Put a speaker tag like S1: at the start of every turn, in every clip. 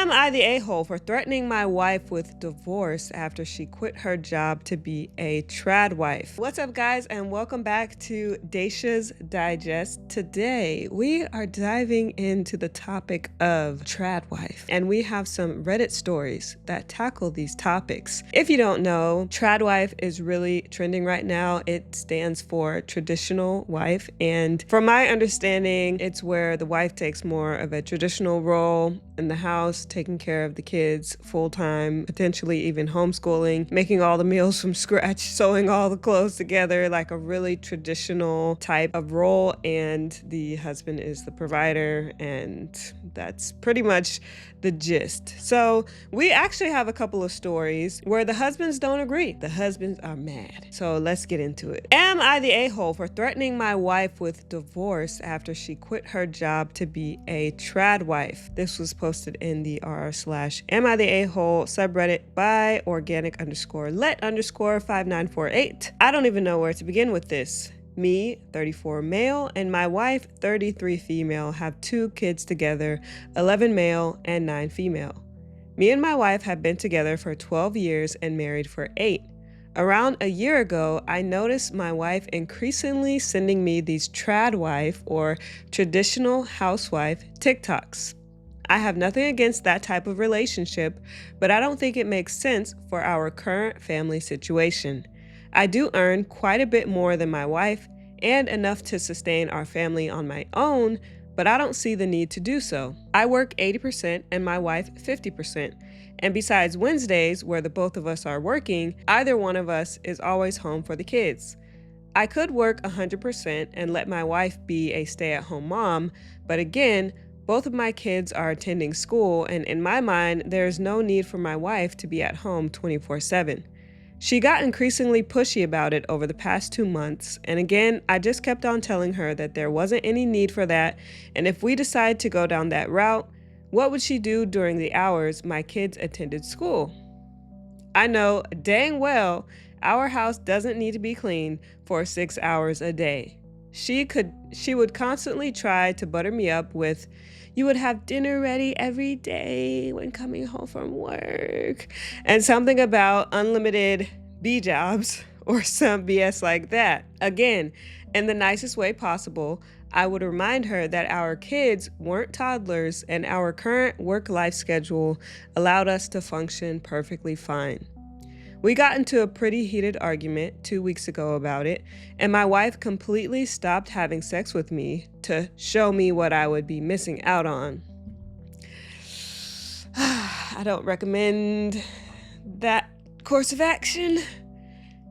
S1: Am I the a-hole for threatening my wife with divorce after she quit her job to be a trad wife? What's up, guys, and welcome back to Daisha's Digest. Today, we are diving into the topic of trad wife, and we have some Reddit stories that tackle these topics. If you don't know, trad wife is really trending right now. It stands for traditional wife, and from my understanding, it's where the wife takes more of a traditional role in the house, taking care of the kids full-time, potentially even homeschooling, making all the meals from scratch, sewing all the clothes together, like a really traditional type of role. And the husband is the provider, and that's pretty much the gist. So we actually have a couple of stories where the husbands don't agree. The husbands are mad. So let's get into it. Am I the a-hole for threatening my wife with divorce after she quit her job to be a trad wife? This was posted in the r/am I the a-hole subreddit by organic_let_5948. I don't even know where to begin with this. Me, 34 male, and my wife, 33 female, have 2 kids together, 11 male and 9 female. Me and my wife have been together for 12 years and married for 8. Around a year ago, I noticed my wife increasingly sending me these trad wife or traditional housewife TikToks. I have nothing against that type of relationship, but I don't think it makes sense for our current family situation. I do earn quite a bit more than my wife and enough to sustain our family on my own, but I don't see the need to do so. I work 80% and my wife 50%. And besides Wednesdays, where the both of us are working, either one of us is always home for the kids. I could work 100% and let my wife be a stay-at-home mom, but again, both of my kids are attending school, and in my mind, there is no need for my wife to be at home 24/7. She got increasingly pushy about it over the past 2 months, and again, I just kept on telling her that there wasn't any need for that, and if we decide to go down that route, what would she do during the hours my kids attended school? I know dang well our house doesn't need to be clean for 6 hours a day. She would constantly try to butter me up with, "You would have dinner ready every day when coming home from work," and something about unlimited B jobs or some BS like that. Again, in the nicest way possible, I would remind her that our kids weren't toddlers and our current work-life schedule allowed us to function perfectly fine. We got into a pretty heated argument 2 weeks ago about it, and my wife completely stopped having sex with me to show me what I would be missing out on. I don't recommend that course of action.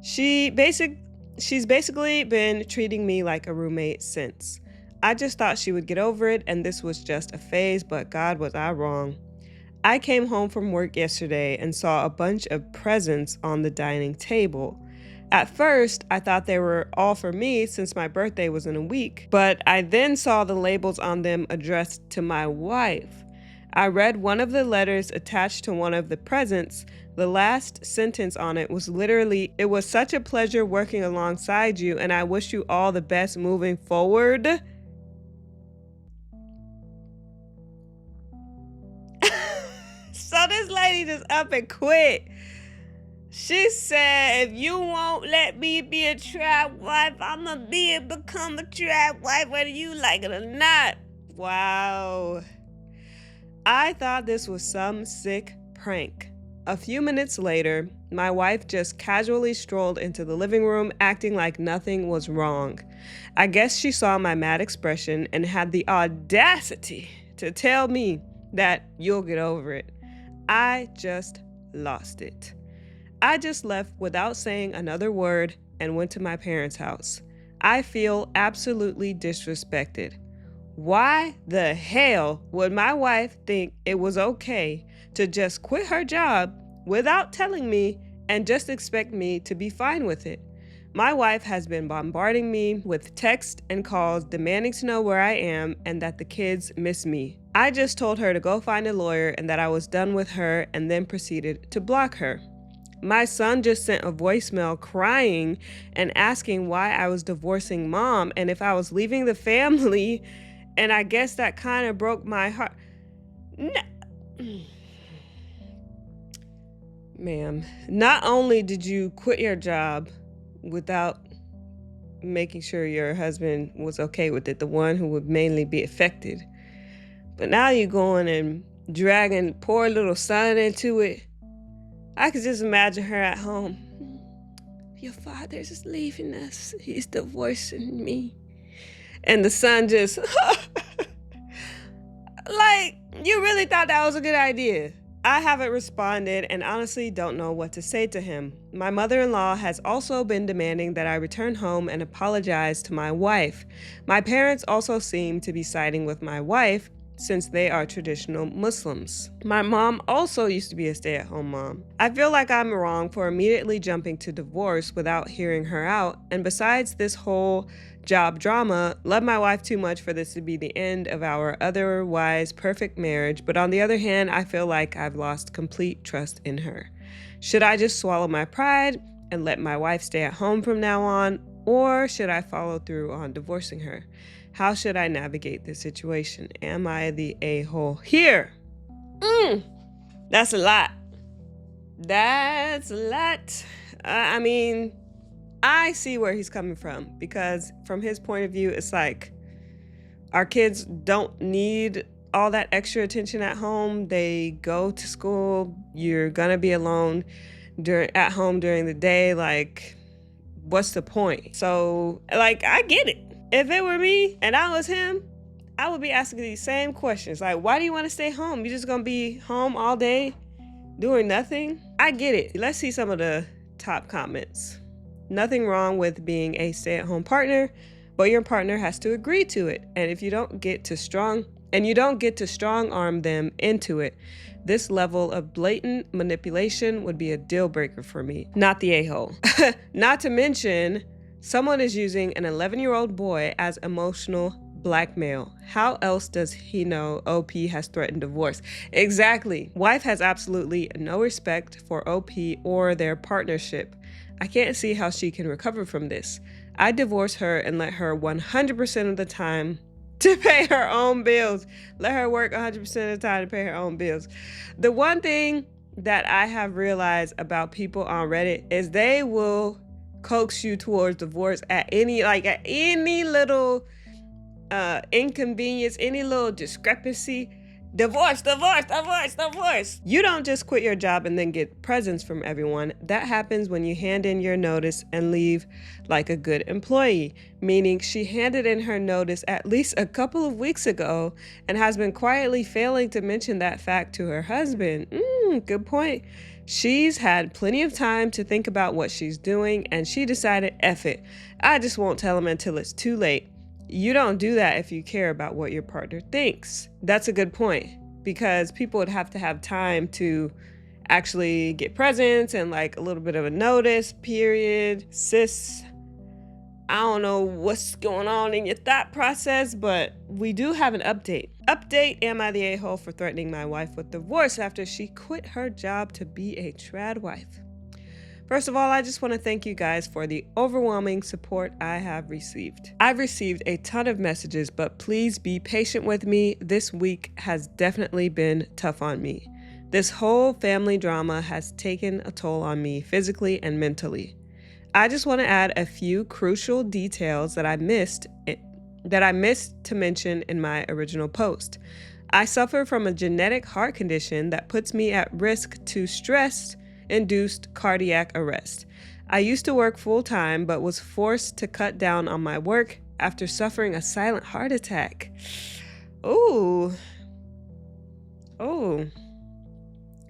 S1: She's basically been treating me like a roommate since. I just thought she would get over it and this was just a phase, but God, was I wrong. I came home from work yesterday and saw a bunch of presents on the dining table. At first, I thought they were all for me since my birthday was in a week, but I then saw the labels on them addressed to my wife. I read one of the letters attached to one of the presents. The last sentence on it was literally, "It was such a pleasure working alongside you, and I wish you all the best moving forward." So this lady just up and quit. She said, "If you won't let me be a trad wife, I'ma become a trad wife whether you like it or not." Wow. I thought this was some sick prank. A few minutes later, my wife just casually strolled into the living room acting like nothing was wrong. I guess she saw my mad expression and had the audacity to tell me that you'll get over it. I just lost it. I just left without saying another word and went to my parents' house. I feel absolutely disrespected. Why the hell would my wife think it was okay to just quit her job without telling me and just expect me to be fine with it? My wife has been bombarding me with texts and calls demanding to know where I am and that the kids miss me. I just told her to go find a lawyer and that I was done with her and then proceeded to block her. My son just sent a voicemail crying and asking why I was divorcing mom and if I was leaving the family, and I guess that kind of broke my heart. No. ma'am, not only did you quit your job without making sure your husband was okay with it, the one who would mainly be affected, but now you're going and dragging poor little son into it. I could just imagine her at home. Your father's just leaving us. He's divorcing me. And the son just, like, you really thought that was a good idea. I haven't responded and honestly don't know what to say to him. My mother-in-law has also been demanding that I return home and apologize to my wife. My parents also seem to be siding with my wife since they are traditional Muslims. My mom also used to be a stay-at-home mom. I feel like I'm wrong for immediately jumping to divorce without hearing her out, and besides this whole job drama, love my wife too much for this to be the end of our otherwise perfect marriage, but on the other hand, I feel like I've lost complete trust in her. Should I just swallow my pride and let my wife stay at home from now on, or should I follow through on divorcing her? How should I navigate this situation? Am I the a-hole here? That's a lot. That's a lot. I mean, I see where he's coming from, because from his point of view, it's like our kids don't need all that extra attention at home. They go to school. You're gonna be alone at home during the day. Like, what's the point? So, like, I get it. If it were me and I was him, I would be asking these same questions. Like, why do you want to stay home? You're just gonna be home all day doing nothing? I get it. Let's see some of the top comments. Nothing wrong with being a stay-at-home partner, but your partner has to agree to it. And if you don't get to strong arm them into it, this level of blatant manipulation would be a deal breaker for me, not the a-hole. Not to mention, someone is using an 11-year-old boy as emotional blackmail. How else does he know OP has threatened divorce? Exactly. Wife has absolutely no respect for OP or their partnership. I can't see how she can recover from this. I'd divorce her and let her 100% of the time to pay her own bills. Let her work 100% of the time to pay her own bills. The one thing that I have realized about people on Reddit is they will coax you towards divorce at any little inconvenience, any little discrepancy. Divorce. You don't just quit your job and then get presents from everyone. That happens when you hand in your notice and leave like a good employee, meaning she handed in her notice at least a couple of weeks ago and has been quietly failing to mention that fact to her husband. Good point. She's had plenty of time to think about what she's doing, and she decided, F it. I just won't tell him until it's too late. You don't do that if you care about what your partner thinks. That's a good point, because people would have to have time to actually get presents and like a little bit of a notice period. Sis, I don't know what's going on in your thought process, but we do have an update. Am I the a-hole for threatening my wife with divorce after she quit her job to be a trad wife? First of all, I just want to thank you guys for the overwhelming support I have received. I've received a ton of messages, but please be patient with me. This week has definitely been tough on me. This whole family drama has taken a toll on me physically and mentally. I just want to add a few crucial details that I missed to mention in my original post. I suffer from a genetic heart condition that puts me at risk to stress-induced cardiac arrest. I used to work full-time but was forced to cut down on my work after suffering a silent heart attack. Ooh.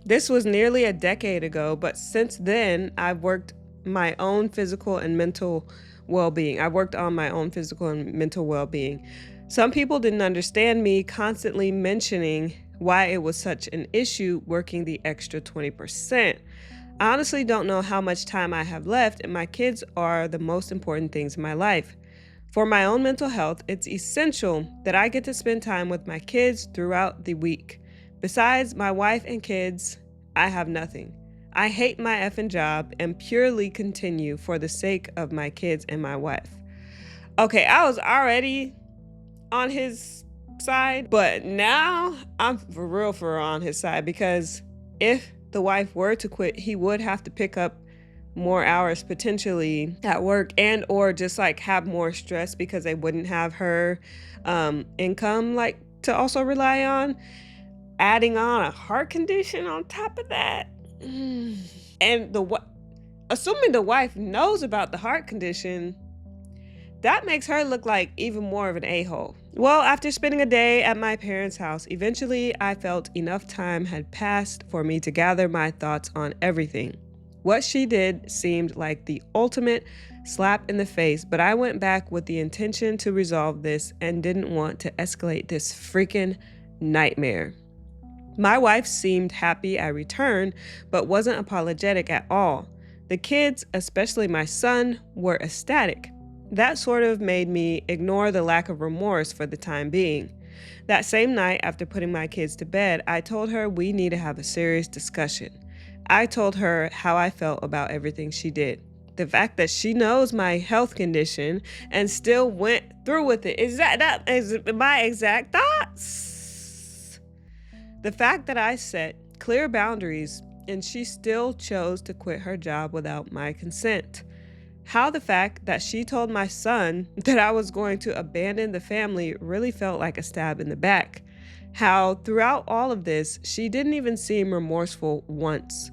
S1: This was nearly a decade ago, but since then I've worked on my own physical and mental well-being. Some people didn't understand me constantly mentioning why it was such an issue working the extra 20%. I honestly don't know how much time I have left, and my kids are the most important things in my life. For my own mental health, it's essential that I get to spend time with my kids throughout the week. Besides my wife and kids, I have nothing. I hate my effing job and purely continue for the sake of my kids and my wife. Okay, I was already on his side, but now I'm for real on his side, because if the wife were to quit, he would have to pick up more hours potentially at work, and or just like have more stress because they wouldn't have her income like to also rely on, adding on a heart condition on top of that. And assuming the wife knows about the heart condition, that makes her look like even more of an a-hole. Well, after spending a day at my parents' house, eventually I felt enough time had passed for me to gather my thoughts on everything. What she did seemed like the ultimate slap in the face, but I went back with the intention to resolve this and didn't want to escalate this freaking nightmare. My wife seemed happy I returned, but wasn't apologetic at all. The kids, especially my son, were ecstatic. That sort of made me ignore the lack of remorse for the time being. That same night, after putting my kids to bed, I told her we need to have a serious discussion. I told her how I felt about everything she did. The fact that she knows my health condition and still went through with it. That is my exact thoughts. The fact that I set clear boundaries and she still chose to quit her job without my consent. How the fact that she told my son that I was going to abandon the family really felt like a stab in the back. How throughout all of this, she didn't even seem remorseful once.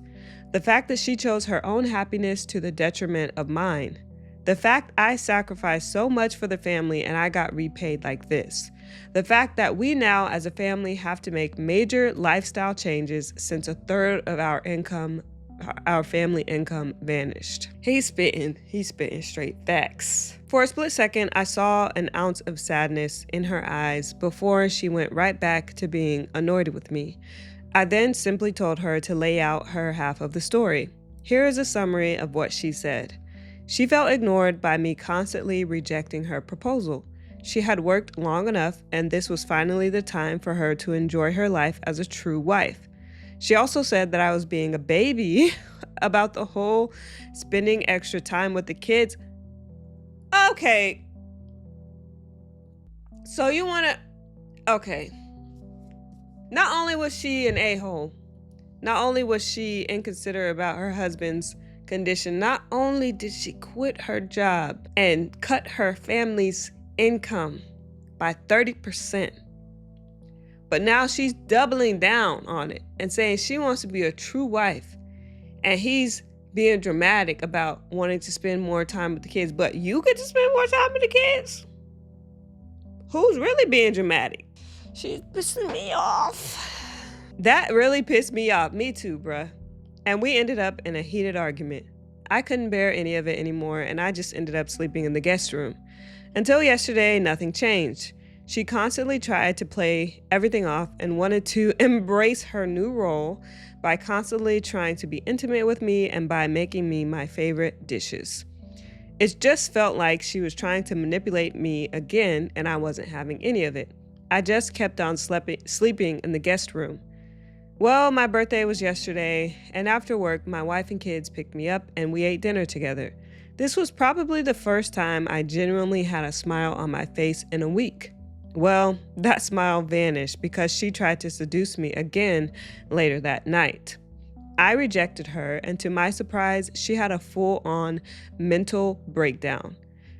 S1: The fact that she chose her own happiness to the detriment of mine. The fact I sacrificed so much for the family and I got repaid like this. The fact that we now as a family have to make major lifestyle changes since a third of our family income vanished. He's spitting straight facts. For a split second, I saw an ounce of sadness in her eyes before she went right back to being annoyed with me. I then simply told her to lay out her half of the story. Here is a summary of what she said. She felt ignored by me constantly rejecting her proposal. She had worked long enough, and this was finally the time for her to enjoy her life as a true wife. She also said that I was being a baby about the whole spending extra time with the kids. Okay. So you want to... Okay. Not only was she an a-hole, not only was she inconsiderate about her husband's condition, not only did she quit her job and cut her family's income by 30%, but now she's doubling down on it and saying she wants to be a true wife, and he's being dramatic about wanting to spend more time with the kids, but you get to spend more time with the kids? Who's really being dramatic? She's pissing me off. That really pissed me off. Me too, bruh. And we ended up in a heated argument. I couldn't bear any of it anymore, and I just ended up sleeping in the guest room. Until yesterday, nothing changed. She constantly tried to play everything off and wanted to embrace her new role by constantly trying to be intimate with me and by making me my favorite dishes. It just felt like she was trying to manipulate me again, and I wasn't having any of it. I just kept on sleeping in the guest room. Well, my birthday was yesterday, and after work, my wife and kids picked me up and we ate dinner together. This was probably the first time I genuinely had a smile on my face in a week. Well, that smile vanished because she tried to seduce me again later that night. I rejected her, and to my surprise, she had a full-on mental breakdown.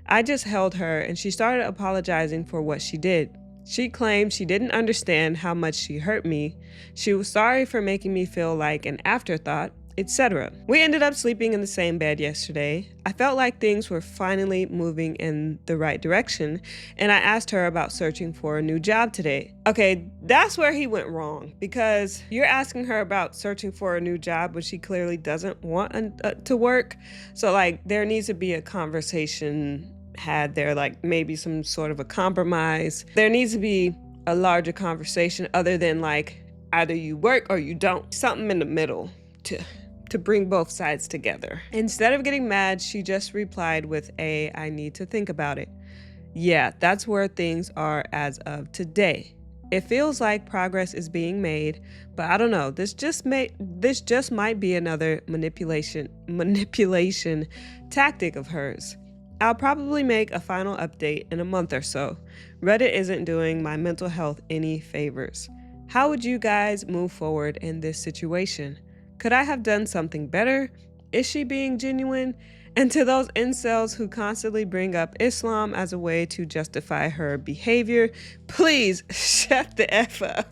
S1: I just held her, and she started apologizing for what she did. She claimed she didn't understand how much she hurt me. She was sorry for making me feel like an afterthought, etc. We ended up sleeping in the same bed yesterday. I felt like things were finally moving in the right direction, and I asked her about searching for a new job today. Okay, that's where he went wrong, because you're asking her about searching for a new job, but she clearly doesn't want to work. So like there needs to be a conversation had there, like maybe some sort of a compromise. There needs to be a larger conversation other than like either you work or you don't. Something in the middle to bring both sides together. Instead of getting mad, she just replied with I need to think about it. Yeah, that's where things are as of today. It feels like progress is being made, but I don't know. This just might be another manipulation tactic of hers. I'll probably make a final update in a month or so. Reddit isn't doing my mental health any favors. How would you guys move forward in this situation? Could I have done something better? Is she being genuine? And to those incels who constantly bring up Islam as a way to justify her behavior, please shut the F up.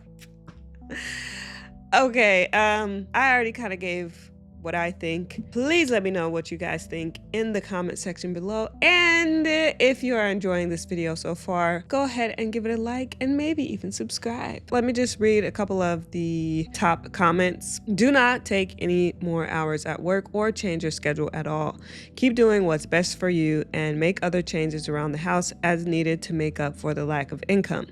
S1: Okay, I already kind of gave what I think. Please let me know what you guys think in the comment section below. And if you are enjoying this video so far, go ahead and give it a like and maybe even subscribe. Let me just read a couple of the top comments. Do not take any more hours at work or change your schedule at all. Keep doing what's best for you and make other changes around the house as needed to make up for the lack of income.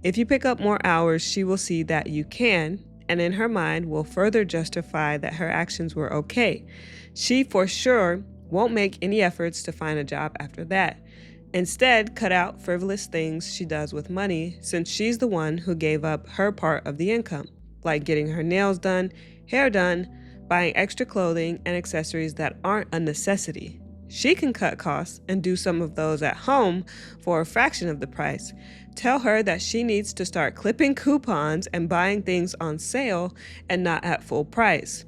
S1: If you pick up more hours, she will see that you can, and in her mind will further justify that her actions were okay. She for sure won't make any efforts to find a job after that. Instead, cut out frivolous things she does with money, since she's the one who gave up her part of the income, like getting her nails done, hair done, buying extra clothing and accessories that aren't a necessity. She can cut costs and do some of those at home for a fraction of the price. Tell her that she needs to start clipping coupons and buying things on sale and not at full price.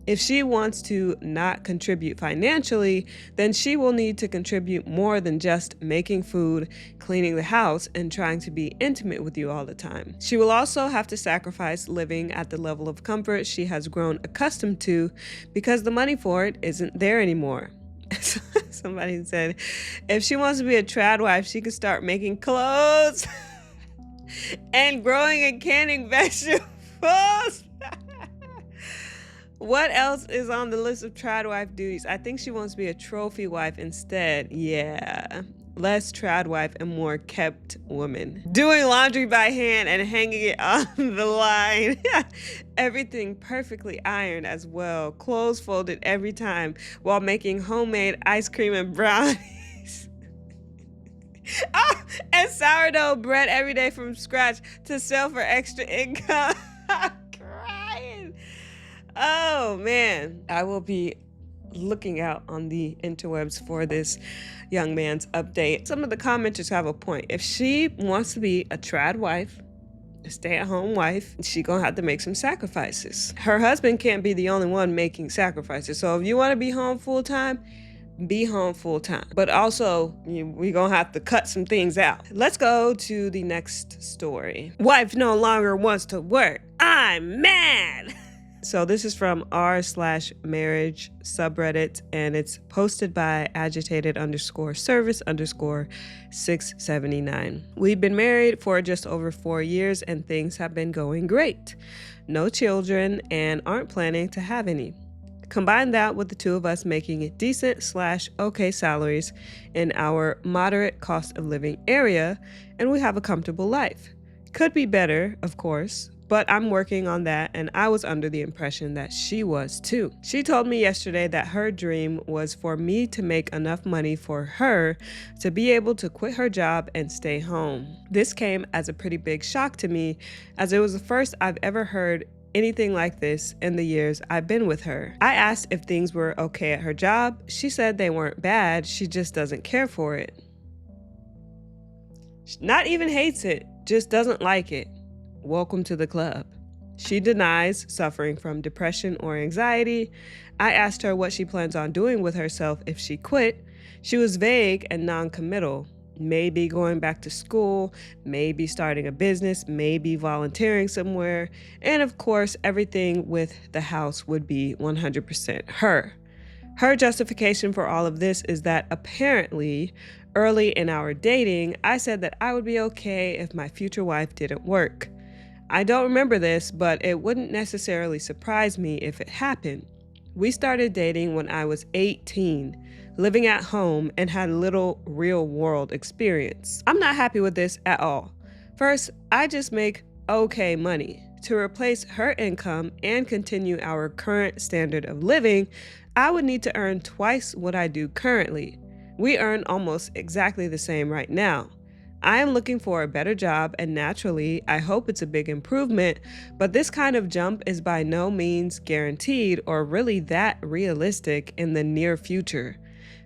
S1: If she wants to not contribute financially, then she will need to contribute more than just making food, cleaning the house, and trying to be intimate with you all the time. She will also have to sacrifice living at the level of comfort she has grown accustomed to because the money for it isn't there anymore. Somebody said, if she wants to be a trad wife, she could start making clothes and growing and canning vegetables. What else is on the list of trad wife duties? I think she wants to be a trophy wife instead. Yeah. Less trad wife and more kept woman. Doing laundry by hand and hanging it on the line. Everything perfectly ironed as well. Clothes folded every time while making homemade ice cream and brownies. And sourdough bread every day from scratch to sell for extra income. I'm crying. Oh man, I will be looking out on the interwebs for this young man's update. Some of the commenters have a point. If she wants to be a trad wife, a stay-at-home wife, she gonna have to make some sacrifices. Her husband can't be the only one making sacrifices. So if you want to be home full-time, be home full-time. But also, we gonna have to cut some things out. Let's go to the next story. Wife no longer wants to work. I'm mad. So this is from r/marriage subreddit, and it's posted by agitated_service_679. We've been married for just over 4 years and things have been going great. No children and aren't planning to have any. Combine that with the two of us making decent/okay salaries in our moderate cost of living area, and we have a comfortable life. Could be better, of course, but I'm working on that, and I was under the impression that she was too. She told me yesterday that her dream was for me to make enough money for her to be able to quit her job and stay home. This came as a pretty big shock to me, as it was the first I've ever heard anything like this in the years I've been with her. I asked if things were okay at her job. She said they weren't bad, she just doesn't care for it. Not even hates it, just doesn't like it. Welcome to the club. She denies suffering from depression or anxiety. I asked her what she plans on doing with herself if she quit. She was vague and non-committal. Maybe going back to school, maybe starting a business, maybe volunteering somewhere. And of course, everything with the house would be 100% her. Her justification for all of this is that apparently, early in our dating, I said that I would be okay if my future wife didn't work. I don't remember this, but it wouldn't necessarily surprise me if it happened. We started dating when I was 18, living at home, and had little real-world experience. I'm not happy with this at all. First, I just make okay money. To replace her income and continue our current standard of living, I would need to earn twice what I do currently. We earn almost exactly the same right now. I am looking for a better job, and naturally, I hope it's a big improvement, but this kind of jump is by no means guaranteed or really that realistic in the near future.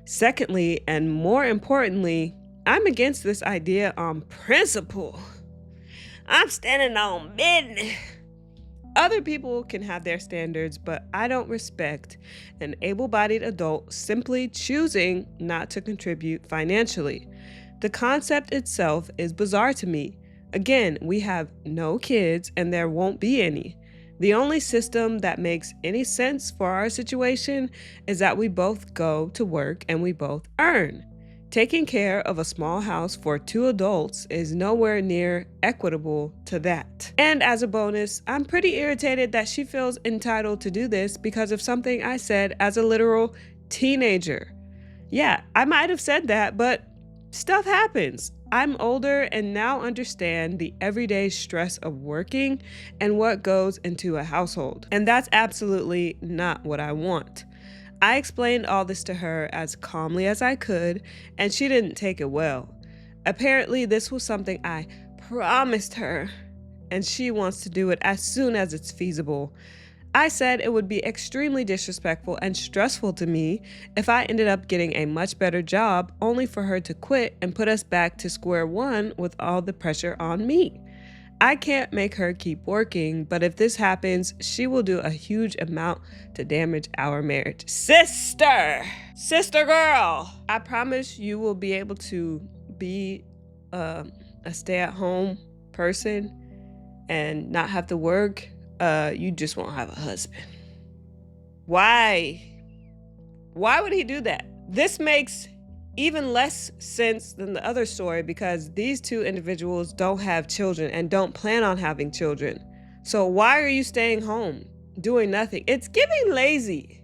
S1: Secondly, and more importantly, I'm against this idea on principle. I'm standing on business. Other people can have their standards, but I don't respect an able-bodied adult simply choosing not to contribute financially. The concept itself is bizarre to me. Again, we have no kids and there won't be any. The only system that makes any sense for our situation is that we both go to work and we both earn. Taking care of a small house for 2 adults is nowhere near equitable to that. And as a bonus, I'm pretty irritated that she feels entitled to do this because of something I said as a literal teenager. Yeah, I might have said that, but stuff happens. I'm older and now understand the everyday stress of working and what goes into a household. And that's absolutely not what I want. I explained all this to her as calmly as I could, and she didn't take it well. Apparently, this was something I promised her, and she wants to do it as soon as it's feasible. I said it would be extremely disrespectful and stressful to me if I ended up getting a much better job only for her to quit and put us back to square one with all the pressure on me. I can't make her keep working, but if this happens, she will do a huge amount to damage our marriage. Sister girl, I promise you will be able to be a stay-at-home person and not have to work. You just won't have a husband. Why? Why would he do that? This makes even less sense than the other story because these 2 individuals don't have children and don't plan on having children. So why are you staying home doing nothing? It's giving lazy.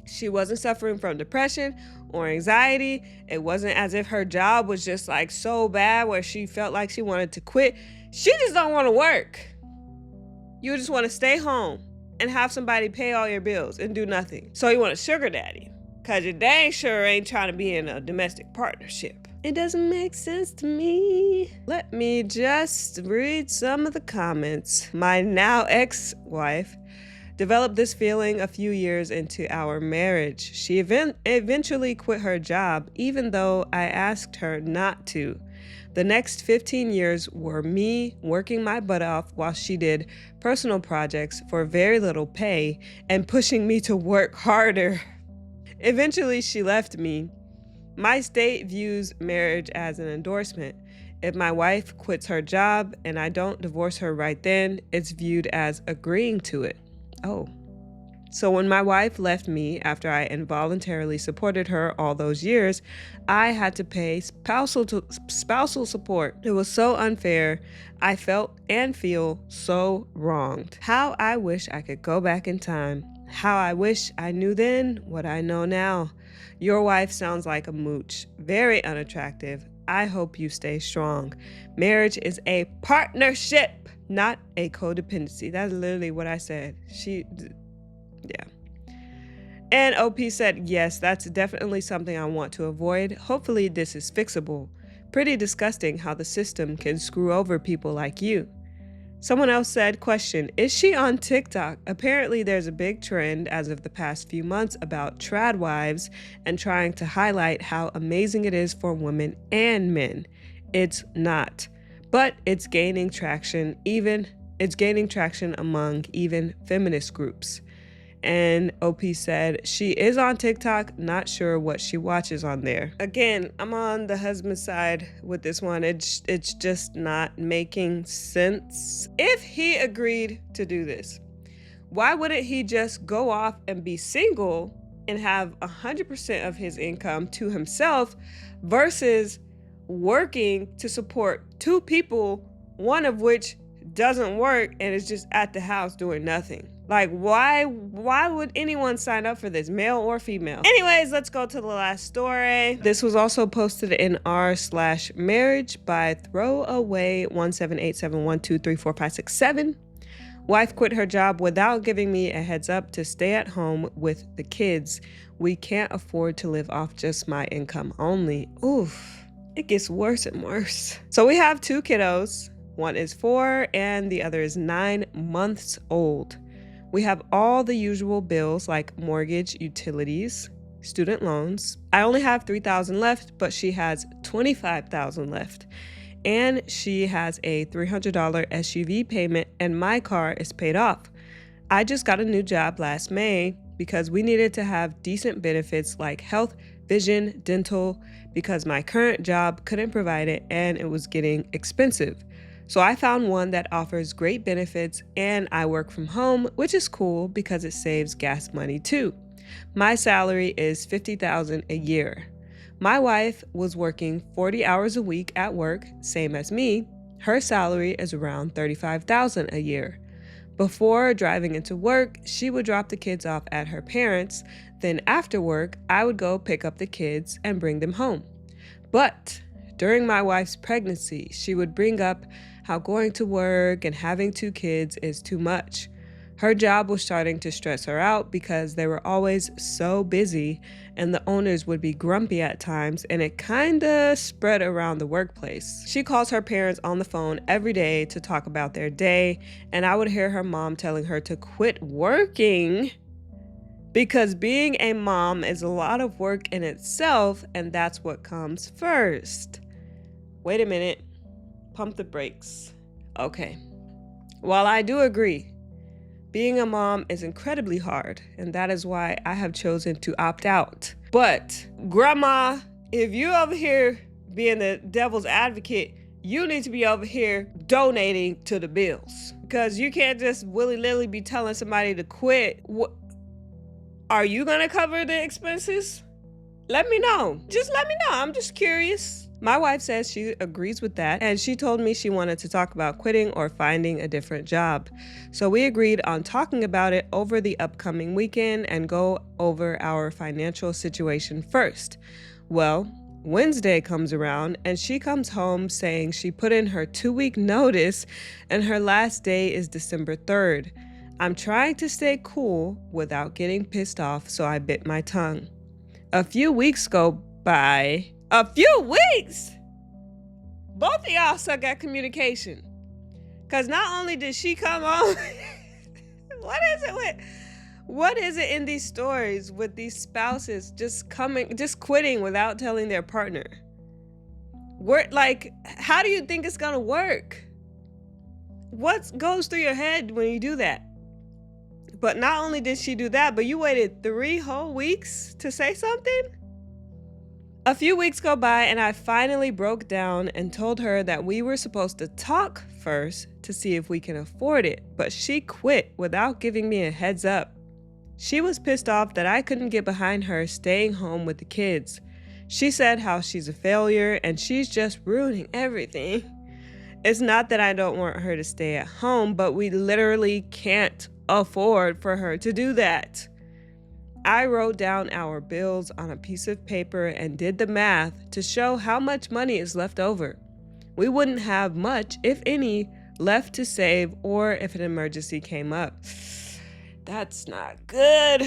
S1: She wasn't suffering from depression or anxiety. It wasn't as if her job was just like so bad where she felt like she wanted to quit. She just don't want to work. You just want to stay home and have somebody pay all your bills and do nothing. So you want a sugar daddy. Cause you dang sure ain't trying to be in a domestic partnership. It doesn't make sense to me. Let me just read some of the comments. My now ex-wife developed this feeling a few years into our marriage. She eventually quit her job, even though I asked her not to. The next 15 years were me working my butt off while she did personal projects for very little pay and pushing me to work harder. Eventually, she left me. My state views marriage as an endorsement. If my wife quits her job and I don't divorce her right then, it's viewed as agreeing to it. Oh. So when my wife left me after I involuntarily supported her all those years, I had to pay spousal support. It was so unfair. I felt and feel so wronged. How I wish I could go back in time. How I wish I knew then what I know now. Your wife sounds like a mooch, very unattractive. I hope you stay strong. Marriage is a partnership, not a codependency. That's literally what I said. Yeah. And OP said, yes, that's definitely something I want to avoid. Hopefully this is fixable. Pretty disgusting how the system can screw over people like you. Someone else said, question, is she on TikTok? Apparently there's a big trend as of the past few months about TRAD wives and trying to highlight how amazing it is for women and men. It's not, but it's gaining traction among even feminist groups. And OP said, she is on TikTok, not sure what she watches on there. Again, I'm on the husband side with this one. It's just not making sense. If he agreed to do this, why wouldn't he just go off and be single and have 100% of his income to himself versus working to support 2 people, one of which doesn't work and is just at the house doing nothing? Like, why would anyone sign up for this, male or female? Anyways, let's go to the last story. This was also posted in r/marriage by throwaway1787123456 Wife quit her job without giving me a heads up to stay at home with the kids. We can't afford to live off just my income only. Oof, it gets worse and worse. So we have 2 kiddos. One is 4 and the other is 9 months old. We have all the usual bills like mortgage, utilities, student loans. I only have $3,000 left, but she has $25,000 left. and she has a $300 SUV payment, and my car is paid off. I just got a new job last May because we needed to have decent benefits like health, vision, dental, because my current job couldn't provide it and it was getting expensive. So I found one that offers great benefits, and I work from home, which is cool because it saves gas money too. My salary is $50,000 a year. My wife was working 40 hours a week at work, same as me. Her salary is around $35,000 a year. Before driving into work, she would drop the kids off at her parents'. Then after work, I would go pick up the kids and bring them home. But during my wife's pregnancy, she would bring up how going to work and having 2 kids is too much. Her job was starting to stress her out because they were always so busy, and the owners would be grumpy at times, and it kinda spread around the workplace. She calls her parents on the phone every day to talk about their day, and I would hear her mom telling her to quit working because being a mom is a lot of work in itself, and that's what comes first. Wait a minute. Pump the brakes. Okay. While I do agree, being a mom is incredibly hard, and that is why I have chosen to opt out. But, Grandma, if you're over here being the devil's advocate, you need to be over here donating to the bills. Because you can't just willy-nilly be telling somebody to quit. Are you going to cover the expenses? Let me know. Just let me know. I'm just curious. My wife says she agrees with that, and she told me she wanted to talk about quitting or finding a different job. So we agreed on talking about it over the upcoming weekend and go over our financial situation first. Well, Wednesday comes around and she comes home saying she put in her 2-week notice and her last day is December 3rd. I'm trying to stay cool without getting pissed off, so I bit my tongue. A few weeks go by. A few weeks? Both of y'all suck at communication. Because not only did she come on, what is it in these stories with these spouses just quitting without telling their partner? How do you think it's gonna work? What goes through your head when you do that? But not only did she do that, but you waited 3 whole weeks to say something? A few weeks go by and I finally broke down and told her that we were supposed to talk first to see if we can afford it, but she quit without giving me a heads up. She was pissed off that I couldn't get behind her staying home with the kids. She said how she's a failure and she's just ruining everything. It's not that I don't want her to stay at home, but we literally can't afford for her to do that. I wrote down our bills on a piece of paper and did the math to show how much money is left over. We wouldn't have much, if any, left to save or if an emergency came up. That's not good.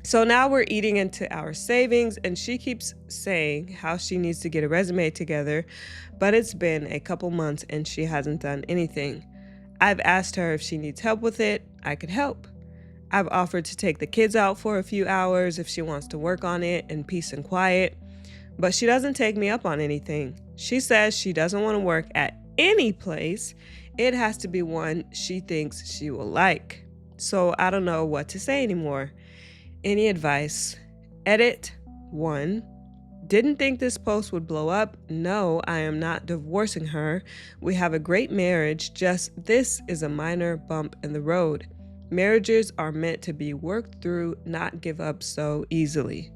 S1: So now we're eating into our savings, and she keeps saying how she needs to get a resume together, but it's been a couple months and she hasn't done anything. I've asked her if she needs help with it. I could help. I've offered to take the kids out for a few hours if she wants to work on it in peace and quiet, but she doesn't take me up on anything. She says she doesn't want to work at any place. It has to be one she thinks she will like. So I don't know what to say anymore. Any advice? Edit 1. Didn't think this post would blow up. No, I am not divorcing her. We have a great marriage. Just this is a minor bump in the road. Marriages are meant to be worked through, not give up so easily.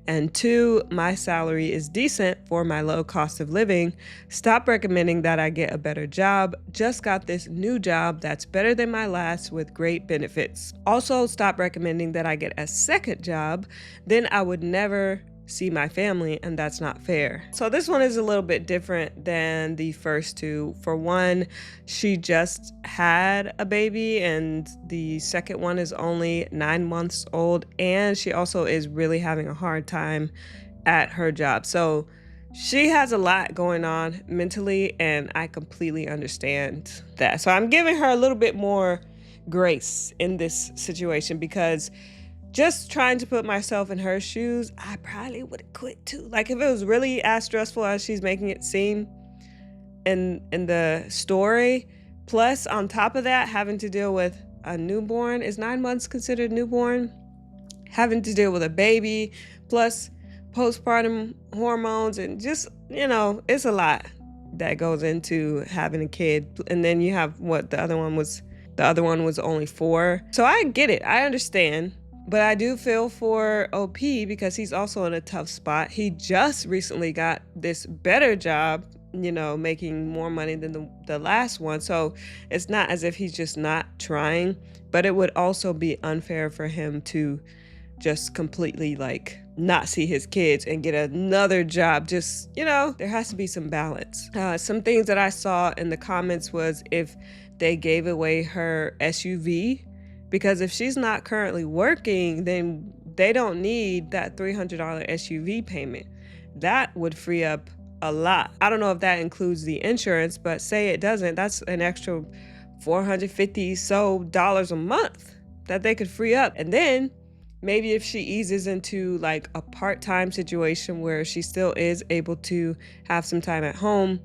S1: And 2, my salary is decent for my low cost of living. Stop recommending that I get a better job. Just got this new job that's better than my last with great benefits. Also, stop recommending that I get a second job. Then I would never see my family, and that's not fair. So this one is a little bit different than the first two. For one, she just had a baby, and the second one is only 9 months old, and she also is really having a hard time at her job. So she has a lot going on mentally, and I completely understand that. So I'm giving her a little bit more grace in this situation, because just trying to put myself in her shoes, I probably would have quit too. Like, if it was really as stressful as she's making it seem, in the story. Plus, on top of that, having to deal with a newborn. Is 9 months considered newborn? Having to deal with a baby, plus postpartum hormones, and just, it's a lot that goes into having a kid. And then you have the other one was only 4. So I get it. I understand. But I do feel for OP because he's also in a tough spot. He just recently got this better job, making more money than the last one. So it's not as if he's just not trying, but it would also be unfair for him to just completely not see his kids and get another job. Just, there has to be some balance. Some things that I saw in the comments was if they gave away her SUV, because if she's not currently working, then they don't need that $300 SUV payment. That would free up a lot. I don't know if that includes the insurance, but say it doesn't, that's an extra $450 a month that they could free up. And then maybe if she eases into a part-time situation where she still is able to have some time at home.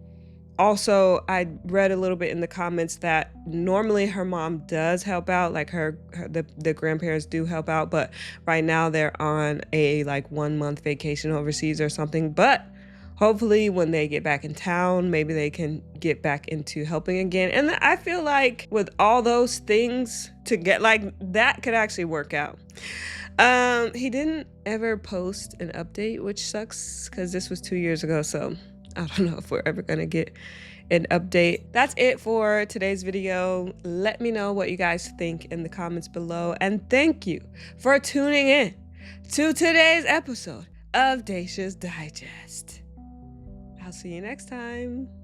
S1: Also, I read a little bit in the comments that normally her mom does help out, the grandparents do help out, but right now they're on a 1 month vacation overseas or something. But hopefully when they get back in town, maybe they can get back into helping again. And I feel like with all those things to get that could actually work out. He didn't ever post an update, which sucks because this was 2 years ago. So I don't know if we're ever gonna get an update. That's it for today's video. Let me know what you guys think in the comments below. And thank you for tuning in to today's episode of Daisha's Digest. I'll see you next time.